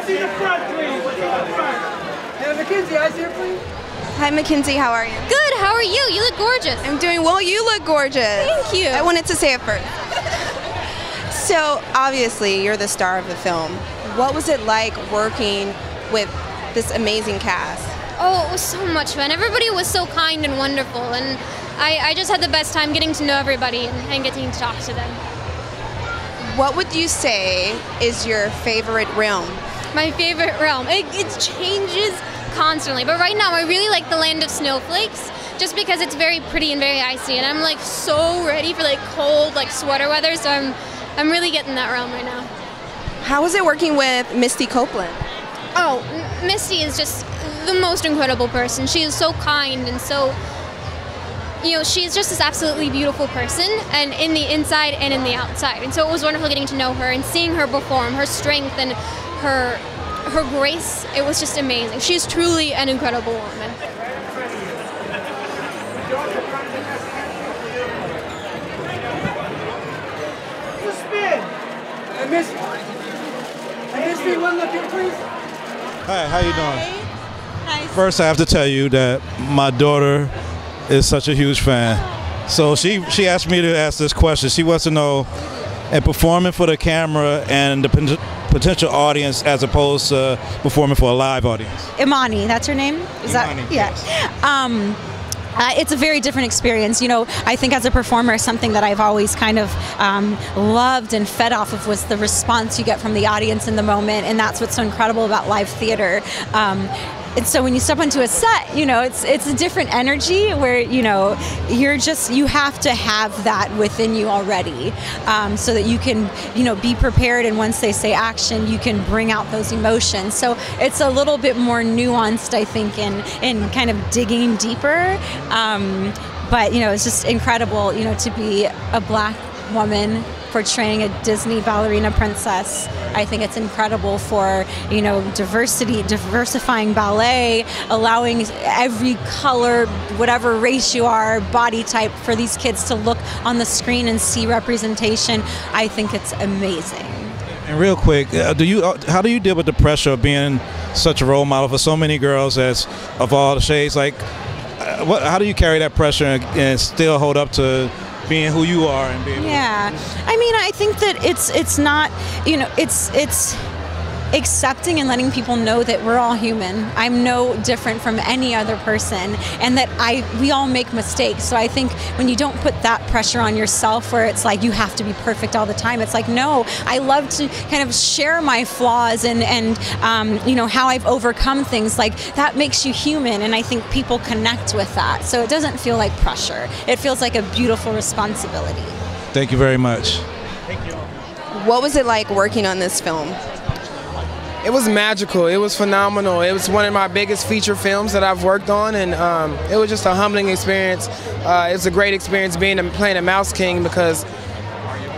see the front, please. Yeah, Mackenzie, eyes here, please. Hi, Mackenzie. How are you? Good. How are you? You look gorgeous. I'm doing well. You look gorgeous. Thank you. I wanted to say it first. So, obviously, you're the star of the film. What was it like working with this amazing cast? Oh, it was so much fun. Everybody was so kind and wonderful, and I just had the best time getting to know everybody and getting to talk to them. What would you say is your favorite realm? My favorite realm. It changes constantly, but right now I really like the land of snowflakes, just because it's very pretty and very icy, and I'm like so ready for like cold, like sweater weather. So I'm really getting that realm right now. How was it working with Misty Copeland? Oh, Misty is just the most incredible person. She is so kind and so, you know, she's just this absolutely beautiful person, and in the inside and in the outside. And so it was wonderful getting to know her and seeing her perform, her strength and her grace. It was just amazing. She's truly an incredible woman. One look here, please. Hi, how you doing? Nice. First, I have to tell you that my daughter is such a huge fan. So she asked me to ask this question. She wants to know, in performing for the camera and the potential audience as opposed to performing for a live audience. Imani, that's her name? Imani, yes. It's a very different experience. You know, I think as a performer, something that I've always kind of loved and fed off of was the response you get from the audience in the moment, and that's what's so incredible about live theater. And so when you step onto a set, you know, it's a different energy where, you know, you have to have that within you already, so that you can, you know, be prepared, and once they say action, you can bring out those emotions. So it's a little bit more nuanced, I think, in kind of digging deeper. But, you know, it's just incredible, you know, to be a Black woman portraying a Disney ballerina princess. I think it's incredible for, you know, diversifying ballet, allowing every color, whatever race you are, body type, for these kids to look on the screen and see representation. I think it's amazing. And real quick, how do you deal with the pressure of being such a role model for so many girls of all the shades? Like, how do you carry that pressure and still hold up to being who you are and being? Yeah, I mean, I think that it's not, you know, it's accepting and letting people know that we're all human. I'm no different from any other person, and that we all make mistakes. So I think when you don't put that pressure on yourself where it's like you have to be perfect all the time, it's like, no, I love to kind of share my flaws and you know, how I've overcome things. Like, that makes you human, and I think people connect with that. So it doesn't feel like pressure. It feels like a beautiful responsibility. Thank you very much. Thank you. What was it like working on this film? It was magical. It was phenomenal. It was one of my biggest feature films that I've worked on, and it was just a humbling experience. It was a great experience playing a Mouse King, because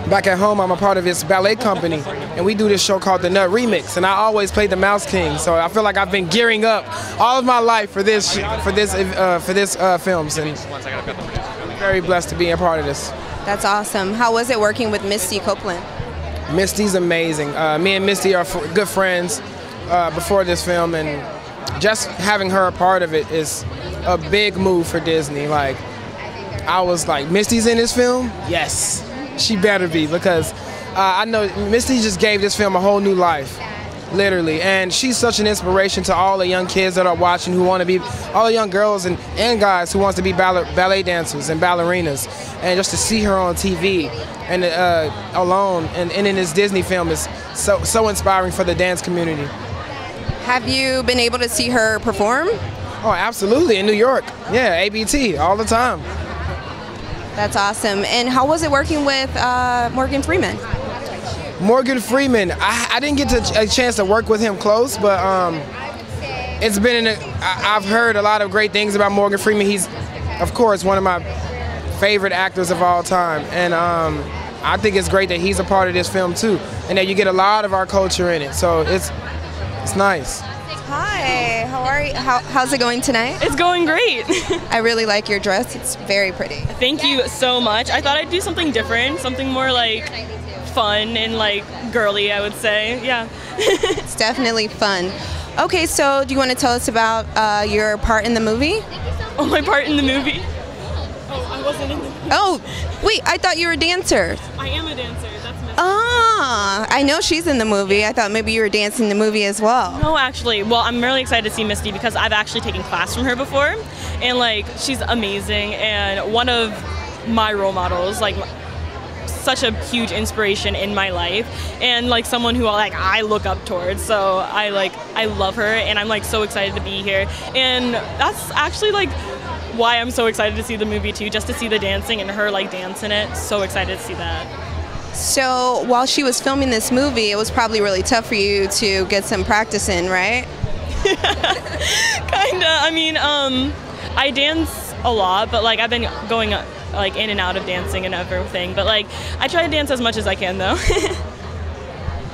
back at home I'm a part of this ballet company, and we do this show called The Nut Remix, and I always play the Mouse King. So I feel like I've been gearing up all of my life for this films, and I'm very blessed to be a part of this. That's awesome. How was it working with Misty Copeland? Misty's amazing. Me and Misty are good friends before this film, and just having her a part of it is a big move for Disney. Like, I was like, Misty's in this film? Yes, she better be, because I know Misty just gave this film a whole new life, literally, and she's such an inspiration to all the young kids that are watching, who want to be, all the young girls and guys who wants to be ballet dancers and ballerinas, and just to see her on TV and alone and in this Disney film is so inspiring for the dance community. Have you been able to see her perform? Oh, absolutely, in New York. Yeah, ABT all the time. That's awesome. And how was it working with Morgan Freeman? Morgan Freeman, I didn't get a chance to work with him close, but it's been I've heard a lot of great things about Morgan Freeman. He's, of course, one of my favorite actors of all time, and I think it's great that he's a part of this film too, and that you get a lot of our culture in it. So it's nice. Hi, how are you? How's it going tonight? It's going great. I really like your dress. It's very pretty. Thank you so much. I thought I'd do something different, something more like fun and like girly, I would say. Yeah. It's definitely fun. Okay, so do you want to tell us about your part in the movie? Oh, my part in the movie? Oh, I wasn't in the movie. Oh, wait, I thought you were a dancer. I am a dancer. That's my. Ah, I know she's in the movie. I thought maybe you were dancing in the movie as well. No, actually. Well, I'm really excited to see Misty because I've actually taken class from her before, and like she's amazing and one of my role models, like such a huge inspiration in my life, and like someone who I look up towards. So I love her, and I'm like so excited to be here, and that's actually like why I'm so excited to see the movie too, just to see the dancing and her like dance in it. So excited to see that. So while she was filming this movie, it was probably really tough for you to get some practice in, right? Kinda. I mean, I dance a lot, but like I've been going like in and out of dancing and everything. But like I try to dance as much as I can, though.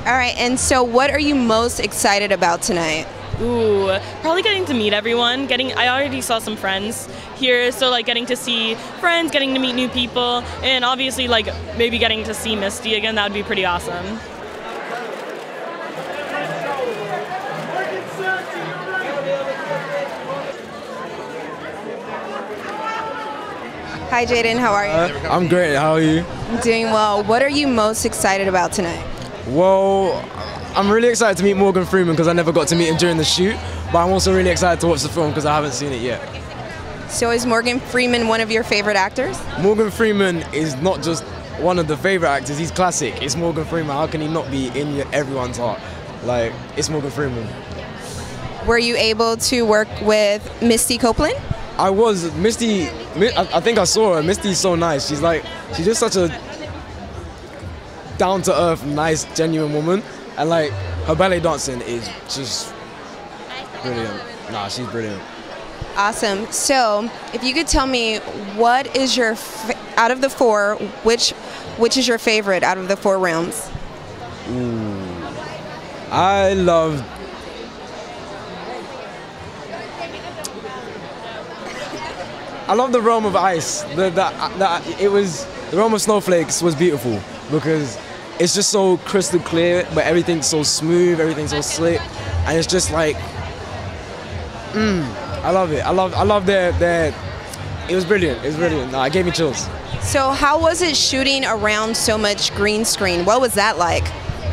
All right. And so, what are you most excited about tonight? Ooh, probably getting to meet everyone. I already saw some friends here, so like getting to see friends, getting to meet new people, and obviously like maybe getting to see Misty again. That would be pretty awesome. Hi, Jaden. How are you? I'm great. How are you? I'm doing well. What are you most excited about tonight? Well, I'm really excited to meet Morgan Freeman because I never got to meet him during the shoot, but I'm also really excited to watch the film because I haven't seen it yet. So is Morgan Freeman one of your favorite actors? Morgan Freeman is not just one of the favorite actors, he's classic. It's Morgan Freeman. How can he not be in everyone's heart? Like, it's Morgan Freeman. Were you able to work with Misty Copeland? I was. Misty, I think I saw her. Misty's so nice. She's just such a down-to-earth, nice, genuine woman. And like, her ballet dancing is just brilliant. Nah, she's brilliant. Awesome. So, if you could tell me, what is your, out of the four, which is your favorite out of the four realms? Ooh. I love... the realm of ice. The realm of snowflakes was beautiful because it's just so crystal clear, but everything's so smooth, everything's so slick, and it's just like, I love it. I love their. It was brilliant. It was brilliant. No, it gave me chills. So how was it shooting around so much green screen? What was that like?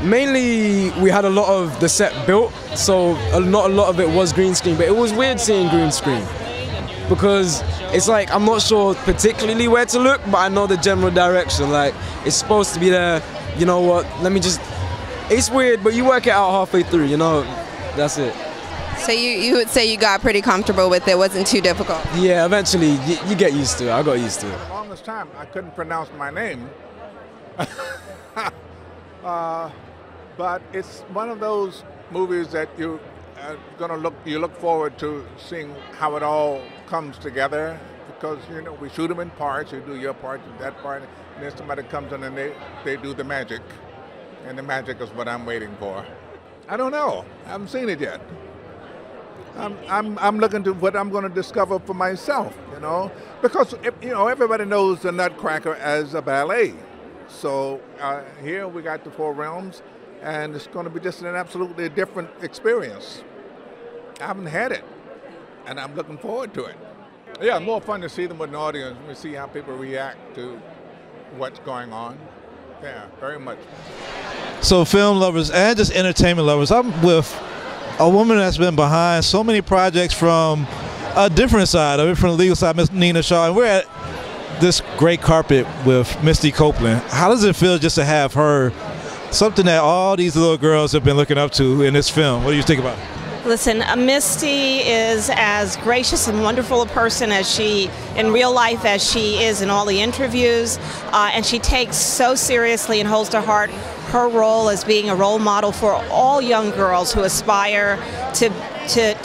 Mainly, we had a lot of the set built, so not a lot of it was green screen, but it was weird seeing green screen because it's like, I'm not sure particularly where to look, but I know the general direction. Like, it's supposed to be there, you know what, it's weird, but you work it out halfway through, you know, that's it. So you would say you got pretty comfortable with it, wasn't too difficult? Yeah, eventually, you get used to it. I got used to it. For the longest time, I couldn't pronounce my name. But it's one of those movies that you look forward to seeing how it all comes together, because you know we shoot them in parts. You do your part, you do that part, and then somebody comes in and they do the magic, and the magic is what I'm waiting for. I don't know. I haven't seen it yet. I'm looking to what I'm going to discover for myself, you know, because you know everybody knows the Nutcracker as a ballet. So here we got the four realms, and it's going to be just an absolutely different experience. I haven't had it, and I'm looking forward to it. Yeah, more fun to see them with an audience and see how people react to what's going on. Yeah, very much. So film lovers and just entertainment lovers, I'm with a woman that's been behind so many projects from a different side of it, from the legal side, Miss Nina Shaw, and we're at this great carpet with Misty Copeland. How does it feel just to have her, something that all these little girls have been looking up to in this film? What do you think about it? Listen, Misty is as gracious and wonderful a person as she, in real life, as she is in all the interviews, and she takes so seriously and holds to heart her role as being a role model for all young girls who aspire to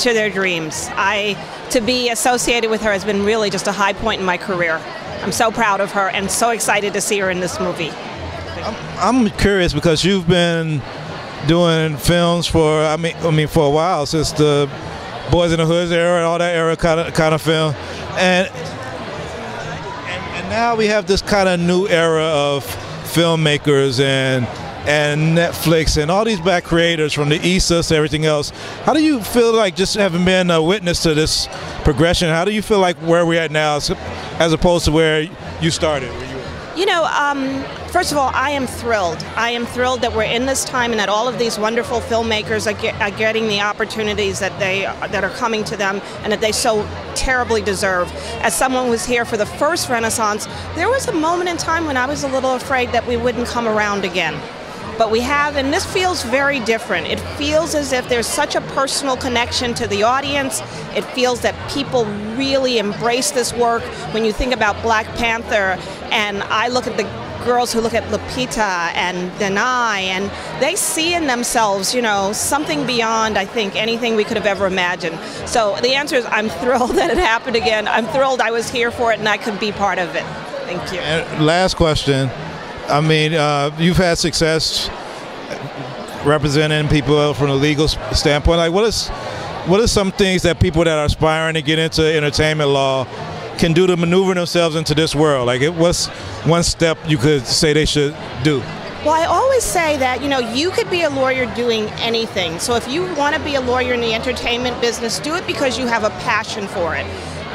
their dreams. To be associated with her has been really just a high point in my career. I'm so proud of her and so excited to see her in this movie. I'm curious because you've been doing films for for a while, since the Boys in the Hoods era and all that era kind of film, and now we have this kind of new era of filmmakers and Netflix and all these black creators from the ESAs to everything else. How do you feel like, just having been a witness to this progression, how do you feel like where we're at now as opposed to where you started? You know, first of all, I am thrilled. I am thrilled that we're in this time and that all of these wonderful filmmakers are getting the opportunities that are coming to them and that they so terribly deserve. As someone who was here for the first Renaissance, there was a moment in time when I was a little afraid that we wouldn't come around again. But we have, and this feels very different. It feels as if there's such a personal connection to the audience. It feels that people really embrace this work. When you think about Black Panther, and I look at the girls who look at Lupita and Denai, and they see in themselves, you know, something beyond, I think, anything we could have ever imagined. So the answer is, I'm thrilled that it happened again. I'm thrilled I was here for it and I could be part of it. Thank you. And last question. I mean, you've had success representing people from a legal standpoint. Like, what are some things that people that are aspiring to get into entertainment law can do to maneuver themselves into this world? Like, what's one step you could say they should do? Well, I always say that, you know, you could be a lawyer doing anything. So if you want to be a lawyer in the entertainment business, do it because you have a passion for it.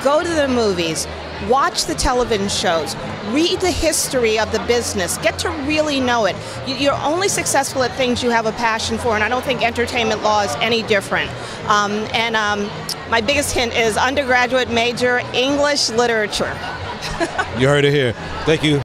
Go to the movies. Watch the television shows, read the history of the business, get to really know it. You're only successful at things you have a passion for, and I don't think entertainment law is any different. My biggest hint is undergraduate major English literature. You heard it here. Thank you.